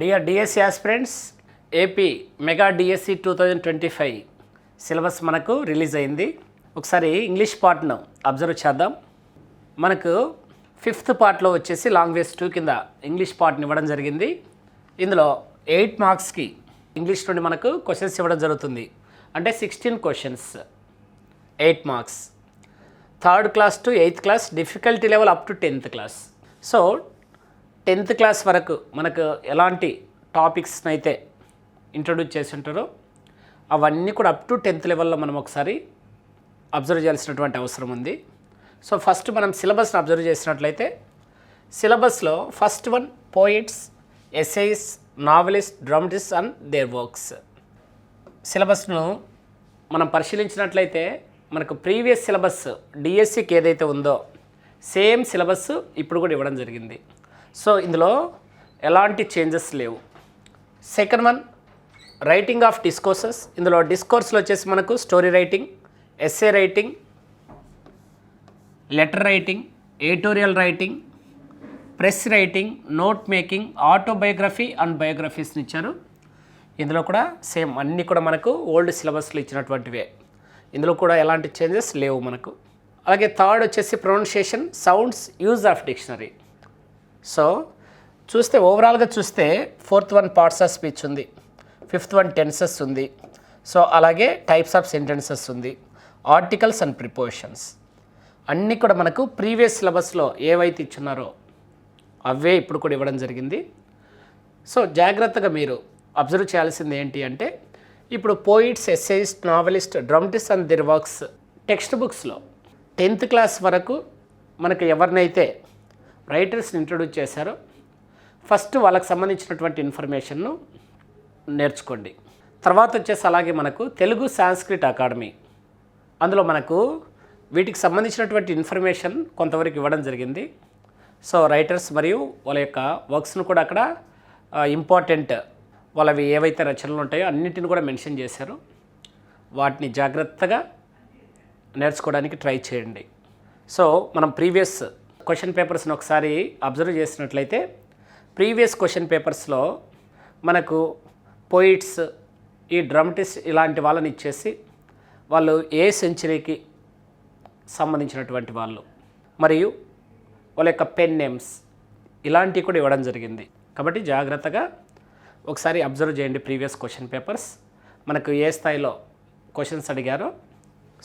Dear DSC aspirants, AP mega DSC 2025 syllabus మనకు release అయింది. ఒకసారి ఇంగ్లీష్ పార్ట్ను అబ్జర్వ్ చేద్దాం. మనకు 5th పార్ట్లో వచ్చేసి లాంగ్వేజ్ 2 కింద ఇంగ్లీష్ పార్ట్ని ఇవ్వడం జరిగింది. ఇందులో 8 మార్క్స్కి ఇంగ్లీష్ నుండి మనకు క్వశ్చన్స్ ఇవ్వడం జరుగుతుంది. అంటే 16 questions, 8 marks. 3rd class to 8th class, difficulty level up to 10th class. So 10th class వరకు మనకు ఎలాంటి టాపిక్స్ని అయితే ఇంట్రొడ్యూస్ చేసి ఉంటారో అవన్నీ కూడా అప్ టు 10th లెవెల్లో మనం ఒకసారి అబ్జర్వ్ చేయాల్సినటువంటి అవసరం ఉంది. సో ఫస్ట్ మనం సిలబస్ని అబ్జర్వ్ చేసినట్లయితే సిలబస్లో ఫస్ట్ వన్ పోయిట్స్, ఎస్సేయిస్, novelist, dramatist and their works. సిలబస్ను మనం పరిశీలించినట్లయితే మనకు ప్రీవియస్ సిలబస్ డిఎస్సికి ఏదైతే ఉందో సేమ్ సిలబస్ ఇప్పుడు కూడా ఇవ్వడం జరిగింది. సో ఇందులో ఎలాంటి చేంజెస్ లేవు. Second one writing of discourses. ఇందులో డిస్కోర్స్లో వచ్చేసి మనకు story writing, essay writing, letter writing, editorial writing, press writing, note making, autobiography and బయోగ్రఫీస్ని ఇచ్చారు. ఇందులో కూడా సేమ్ అన్నీ కూడా మనకు ఓల్డ్ సిలబస్లో ఇచ్చినటువంటివే. ఇందులో కూడా ఎలాంటి చేంజెస్ లేవు మనకు. అలాగే థర్డ్ వచ్చేసి pronunciation, sounds, use of dictionary. So చూస్తే ఓవరాల్గా చూస్తే 4th one parts of speech ఉంది, 5th వన్ టెన్సెస్ ఉంది. సో అలాగే టైప్స్ ఆఫ్ సెంటెన్సెస్ ఉంది, ఆర్టికల్స్ అండ్ ప్రిపోజిషన్స్ అన్నీ కూడా మనకు ప్రీవియస్ సిలబస్లో ఏవైతే ఇచ్చున్నారో అవే ఇప్పుడు కూడా ఇవ్వడం జరిగింది. సో జాగ్రత్తగా మీరు అబ్జర్వ్ చేయాల్సింది ఏంటి అంటే ఇప్పుడు poets, essayist, novelist, dramatist and their works text బుక్స్లో 10th క్లాస్ వరకు మనకు ఎవరినైతే రైటర్స్ని ఇంట్రొడ్యూస్ చేశారో ఫస్ట్ వాళ్ళకి సంబంధించినటువంటి ఇన్ఫర్మేషన్ను నేర్చుకోండి. తర్వాత వచ్చేసి అలాగే మనకు తెలుగు సాంస్క్రిట్ అకాడమీ, అందులో మనకు వీటికి సంబంధించినటువంటి ఇన్ఫర్మేషన్ కొంతవరకు ఇవ్వడం జరిగింది. సో రైటర్స్ మరియు వాళ్ళ యొక్క వర్క్స్ను కూడా అక్కడ ఇంపార్టెంట్ వాళ్ళవి ఏవైతే రచనలు ఉంటాయో అన్నింటిని కూడా మెన్షన్ చేశారు. వాటిని జాగ్రత్తగా నేర్చుకోవడానికి ట్రై చేయండి. సో మనం ప్రీవియస్ క్వశ్చన్ పేపర్స్ని ఒకసారి అబ్జర్వ్ చేసినట్లయితే ప్రీవియస్ క్వశ్చన్ పేపర్స్లో మనకు పోయిట్స్, ఈ డ్రామటిస్ట్ ఇలాంటి వాళ్ళని ఇచ్చేసి వాళ్ళు ఏ సెంచరీకి సంబంధించినటువంటి వాళ్ళు మరియు వాళ్ళ యొక్క పెన్ నేమ్స్ ఇలాంటివి కూడా ఇవ్వడం జరిగింది. కాబట్టి జాగ్రత్తగా ఒకసారి అబ్జర్వ్ చేయండి ప్రీవియస్ క్వశ్చన్ పేపర్స్, మనకు ఏ స్థాయిలో క్వశ్చన్స్ అడిగారో.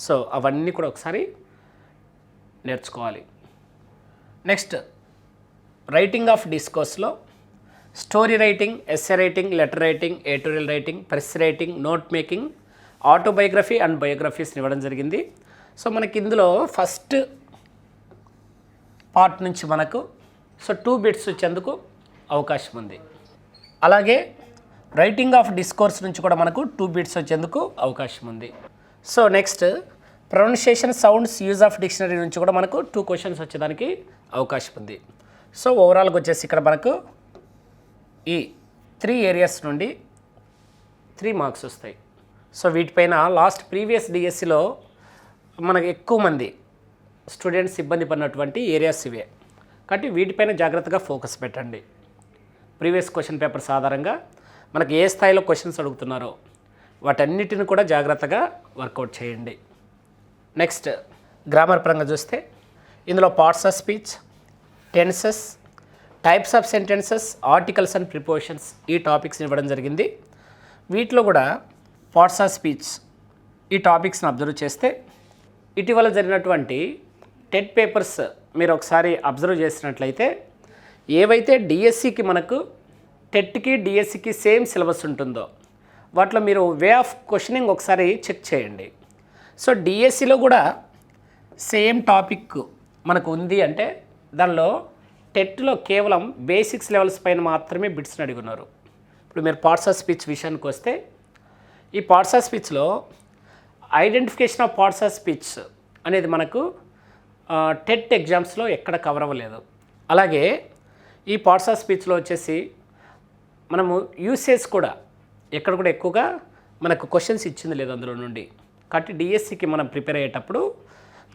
సో అవన్నీ కూడా ఒకసారి నేర్చుకోవాలి. నెక్స్ట్ రైటింగ్ ఆఫ్ డిస్కోర్స్లో story writing, essay writing, letter writing, editorial writing, press writing, note making, autobiography and బయోగ్రఫీస్ని ఇవ్వడం జరిగింది. సో మనకి ఇందులో ఫస్ట్ పార్ట్ నుంచి మనకు 2 బిట్స్ వచ్చేందుకు అవకాశం ఉంది. అలాగే రైటింగ్ ఆఫ్ డిస్కోర్స్ నుంచి కూడా మనకు 2 బిట్స్ వచ్చేందుకు అవకాశం ఉంది. So next pronunciation, sounds, use of dictionary నుంచి కూడా మనకు 2 క్వశ్చన్స్ వచ్చేదానికి అవకాశం ఉంది. సో ఓవరాల్గా వచ్చేసి ఇక్కడ మనకు ఈ 3 ఏరియాస్ నుండి 3 మార్క్స్ వస్తాయి. సో వీటిపైన లాస్ట్ ప్రీవియస్ డిఎస్సిలో మనకు ఎక్కువ మంది స్టూడెంట్స్ ఇబ్బంది పడినటువంటి ఏరియాస్ ఇవే. కాబట్టి వీటిపైన జాగ్రత్తగా ఫోకస్ పెట్టండి. ప్రీవియస్ క్వశ్చన్ పేపర్స్ ఆధారంగా మనకు ఏ స్థాయిలో క్వశ్చన్స్ అడుగుతున్నారో వాటన్నిటిని కూడా జాగ్రత్తగా వర్కౌట్ చేయండి. నెక్స్ట్ గ్రామర్ పరంగా చూస్తే ఇందులో parts of speech, tenses, types of sentences, articles and prepositions ఈ టాపిక్స్ని ఇవ్వడం జరిగింది. వీటిలో కూడా పార్ట్స్ ఆఫ్ స్పీచ్ ఈ టాపిక్స్ని అబ్జర్వ్ చేస్తే ఇటీవల జరిగినటువంటి టెట్ పేపర్స్ మీరు ఒకసారి అబ్జర్వ్ చేసినట్లయితే ఏవైతే డిఎస్సికి మనకు టెట్కి డిఎస్సికి సేమ్ సిలబస్ ఉంటుందో వాటిలో మీరు వే ఆఫ్ క్వశ్చనింగ్ ఒకసారి చెక్ చేయండి. సో డిఎస్సిలో కూడా సేమ్ టాపిక్ మనకు ఉంది అంటే దానిలో టెట్లో కేవలం బేసిక్స్ లెవెల్స్ పైన మాత్రమే బిట్స్ని అడిగి ఉన్నారు. ఇప్పుడు మీరు పార్ట్స్ ఆఫ్ స్పీచ్ విషయానికి వస్తే ఈ పార్ట్స్ ఆఫ్ స్పీచ్లో identification of parts of speech అనేది మనకు టెట్ ఎగ్జామ్స్లో ఎక్కడ కవర్ అవ్వలేదు. అలాగే ఈ పార్ట్స్ ఆఫ్ స్పీచ్లో వచ్చేసి మనము యూసేజ్ కూడా ఎక్కడ కూడా ఎక్కువగా మనకు క్వశ్చన్స్ ఇచ్చింది లేదు అందులో నుండి. కాబట్టి డిఎస్సికి మనం ప్రిపేర్ అయ్యేటప్పుడు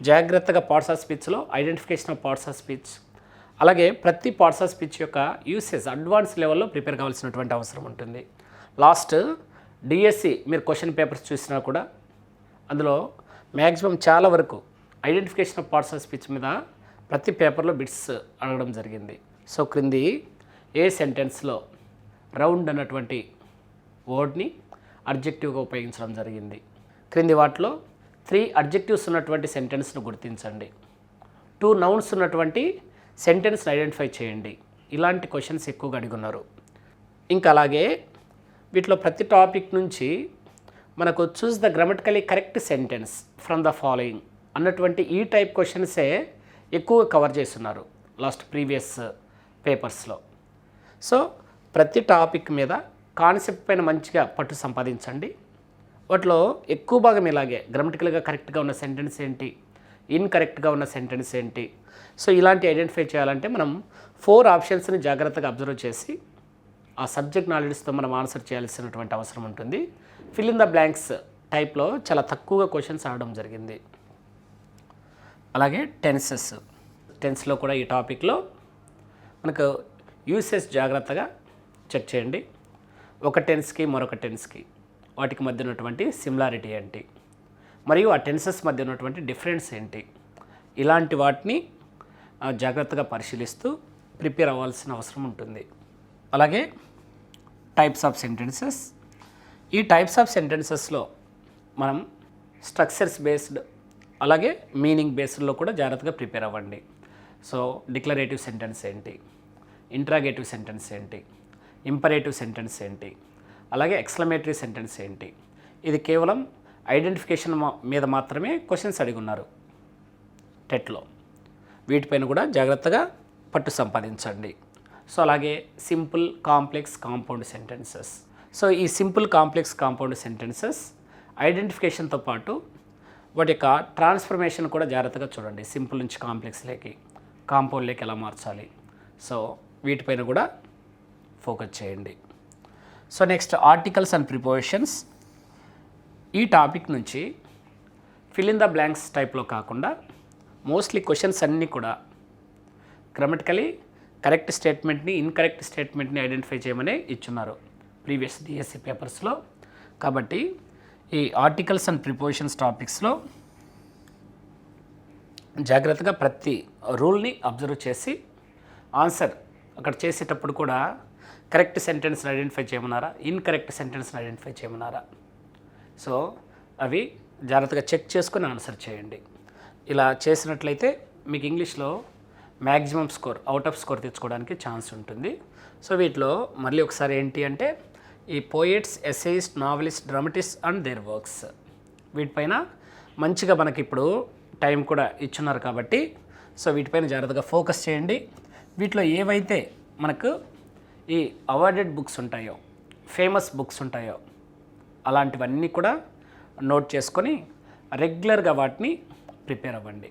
జాగ్రత్తగా పార్ట్స్ ఆఫ్ స్పీచ్లో identification of parts of speech, అలాగే ప్రతి పార్ట్స్ ఆఫ్ స్పీచ్ యొక్క యూసేజ్ అడ్వాన్స్ లెవెల్లో ప్రిపేర్ కావాల్సినటువంటి అవసరం ఉంటుంది. లాస్ట్ డిఎస్సి మీరు క్వశ్చన్ పేపర్స్ చూసినా కూడా అందులో మ్యాక్సిమం చాలా వరకు identification of parts of speech మీద ప్రతి పేపర్లో బిట్స్ అడగడం జరిగింది. సో క్రింది ఏ సెంటెన్స్లో రౌండ్ అన్నటువంటి వర్డ్ని అడ్జెక్టివ్గా ఉపయోగించడం జరిగింది. క్రింది వాటిలో 3 అడ్జెక్టివ్స్ ఉన్నటువంటి సెంటెన్స్ను గుర్తించండి. 2 నౌన్స్ ఉన్నటువంటి సెంటెన్స్ని ఐడెంటిఫై చేయండి. ఇలాంటి క్వశ్చన్స్ ఎక్కువగా అడుగున్నారు. ఇంకా అలాగే వీటిలో ప్రతి టాపిక్ నుంచి మనకు choose the grammatically correct sentence from the following అన్నటువంటి ఈ టైప్ క్వశ్చన్సే ఎక్కువ కవర్ చేస్తున్నారు లాస్ట్ ప్రీవియస్ పేపర్స్లో. సో ప్రతి టాపిక్ మీద కాన్సెప్ట్ పైన మంచిగా పట్టు సంపాదించండి. వాటిలో ఎక్కువ భాగం ఇలాగే గ్రామటికల్గా కరెక్ట్గా ఉన్న సెంటెన్స్ ఏంటి, ఇన్కరెక్ట్గా ఉన్న సెంటెన్స్ ఏంటి. సో ఇలాంటి ఐడెంటిఫై చేయాలంటే మనం 4 ఆప్షన్స్ని జాగ్రత్తగా అబ్జర్వ్ చేసి ఆ సబ్జెక్ట్ నాలెడ్జ్తో మనం ఆన్సర్ చేయాల్సినటువంటి అవసరం ఉంటుంది. ఫిల్ ఇన్ ద బ్లాంక్స్ టైప్లో చాలా తక్కువగా క్వశ్చన్స్ ఆడడం జరిగింది. అలాగే టెన్స్లో కూడా ఈ టాపిక్లో మనకు యూసేజ్ జాగ్రత్తగా చెక్ చేయండి. ఒక టెన్స్కి మరొక టెన్స్కి వాటికి మధ్య ఉన్నటువంటి సిమిలారిటీ ఏంటి, మరియు ఆ టెన్సెస్ మధ్య ఉన్నటువంటి డిఫరెన్స్ ఏంటి, ఇలాంటి వాటిని జాగ్రత్తగా పరిశీలిస్తూ ప్రిపేర్ అవ్వాల్సిన అవసరం ఉంటుంది. అలాగే టైప్స్ ఆఫ్ సెంటెన్సెస్. ఈ టైప్స్ ఆఫ్ సెంటెన్సెస్లో మనం స్ట్రక్చర్స్ బేస్డ్ అలాగే మీనింగ్ బేస్డ్లో కూడా జాగ్రత్తగా ప్రిపేర్ అవ్వండి. సో డిక్లరేటివ్ సెంటెన్స్ ఏంటి, ఇంట్రాగేటివ్ సెంటెన్స్ ఏంటి, ఇంపరేటివ్ సెంటెన్స్ ఏంటి, అలాగే ఎక్స్క్లమేటరీ సెంటెన్స్ ఏంటి. ఇది కేవలం ఐడెంటిఫికేషన్ మీద మాత్రమే క్వశ్చన్స్ అడిగి ఉన్నారు టెట్లో. వీటిపైన కూడా జాగ్రత్తగా పట్టు సంపాదించండి. సో అలాగే simple, complex, compound sentences. So ఈ సింపుల్, కాంప్లెక్స్, కాంపౌండ్ సెంటెన్సెస్ ఐడెంటిఫికేషన్తో పాటు వాటి యొక్క ట్రాన్స్ఫర్మేషన్ కూడా జాగ్రత్తగా చూడండి. సింపుల్ నుంచి కాంప్లెక్స్లోకి, కాంపౌండ్లోకి ఎలా మార్చాలి. సో వీటిపైన కూడా ఫోకస్ చేయండి. So next articles and prepositions. ఈ టాపిక్ నుంచి ఫిల్ ఇన్ ద బ్లాంక్స్ టైప్లో కాకుండా మోస్ట్లీ క్వశ్చన్స్ అన్నీ కూడా గ్రామటికలీ కరెక్ట్ స్టేట్మెంట్ని, ఇన్కరెక్ట్ స్టేట్మెంట్ని ఐడెంటిఫై చేయమని ఇచ్చున్నారు ప్రీవియస్ డిఎస్సి పేపర్స్లో. కాబట్టి ఈ ఆర్టికల్స్ అండ్ ప్రిపోజిషన్స్ టాపిక్స్లో జాగ్రత్తగా ప్రతి రూల్ని అబ్జర్వ్ చేసి ఆన్సర్ అక్కడ చేసేటప్పుడు కూడా కరెక్ట్ సెంటెన్స్ని ఐడెంటిఫై చేయమన్నారా, ఇన్కరెక్ట్ సెంటెన్స్ని ఐడెంటిఫై చేయమన్నారా. సో అవి జాగ్రత్తగా చెక్ చేసుకొని ఆన్సర్ చేయండి. ఇలా చేసినట్లయితే మీకు ఇంగ్లీష్లో maximum score, out of score తెచ్చుకోవడానికి ఛాన్స్ ఉంటుంది. సో వీటిలో మళ్ళీ ఒకసారి ఏంటి అంటే ఈ poets, essayist, novelist, dramatist and their works వీటిపైన మంచిగా మనకి ఇప్పుడు టైం కూడా ఇచ్చున్నారు కాబట్టి సో వీటిపైన జాగ్రత్తగా ఫోకస్ చేయండి. వీటిలో ఏవైతే మనకు ఈ అవార్డెడ్ బుక్స్ ఉంటాయో, ఫేమస్ బుక్స్ ఉంటాయో అలాంటివన్నీ కూడా నోట్ చేసుకొని రెగ్యులర్గా వాటిని ప్రిపేర్ అవ్వండి.